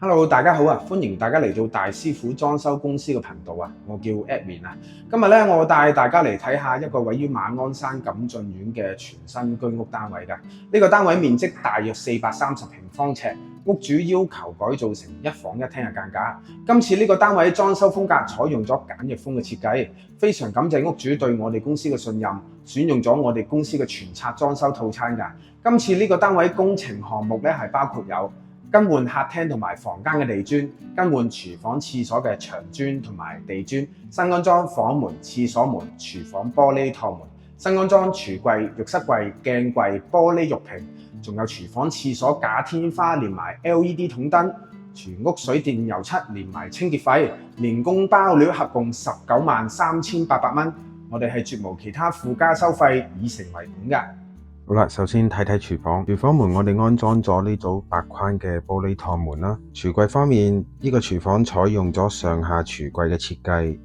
Hello，大家好啊！歡迎大家嚟到大師傅裝修公司嘅頻道啊！我叫 Edwin 啊。今日咧，我帶大家嚟睇下一個位於馬鞍山錦駿苑嘅全新居屋單位㗎。呢個單位面積大約430平方尺，屋主要求改造成一房一廳嘅間隔。今次呢個單位裝修風格採用咗簡約風嘅設計，非常感謝屋主對我哋公司嘅信任，選用咗我哋公司嘅全拆裝修套餐㗎。今次呢個單位工程項目咧係包括有更換客廳同埋房間嘅地磚，更換廚房、廁所嘅牆磚同埋地磚，新安裝房門、廁所門、廚房玻璃趟門，新安裝櫥櫃、浴室櫃、鏡櫃、玻璃玉屏，仲有廚房、廁所假天花連埋 LED 筒燈，全屋水電油漆連埋清潔費，連工包料合共193800蚊。我哋係絕無其他附加收費，以成為本㗎。好啦，首先睇睇廚房。廚房門我哋安裝咗呢組白框嘅玻璃趟門啦。櫥櫃方面，呢個廚房採用咗上下櫥櫃嘅設計。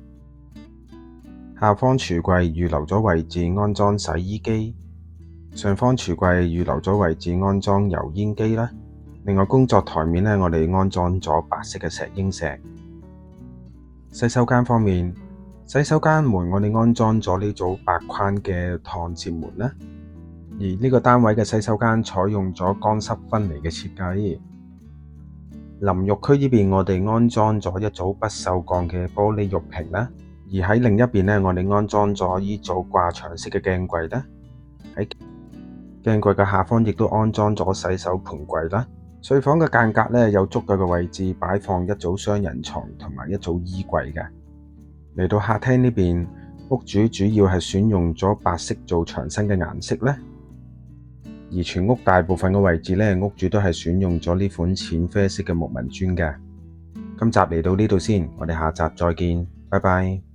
下方櫥櫃預留咗位置安裝洗衣機，上方櫥櫃預留咗位置安裝油煙機啦。另外工作台面呢，我哋安裝咗白色嘅石英石。洗手間方面，洗手間門我哋安裝咗呢組白框嘅趟接門啦。而呢個單位嘅洗手間採用咗乾濕分離嘅設計。淋浴區呢邊我哋安裝咗一組不鏽鋼嘅玻璃浴屏啦。而喺另一邊呢，我哋安裝咗呢組掛牆式嘅鏡櫃啦。喺鏡櫃嘅下方亦都安裝咗洗手盆櫃啦。睡房嘅間隔呢，有足夠嘅位置擺放一組雙人床同埋一組衣櫃嘅。嚟到客廳呢邊，屋主主要係選用咗白色做牆身嘅顏色咧。而全屋大部分嘅位置咧，屋主都係選用咗呢款淺啡色嘅木紋磚嘅。今集嚟到呢度先，我哋下集再見，拜拜。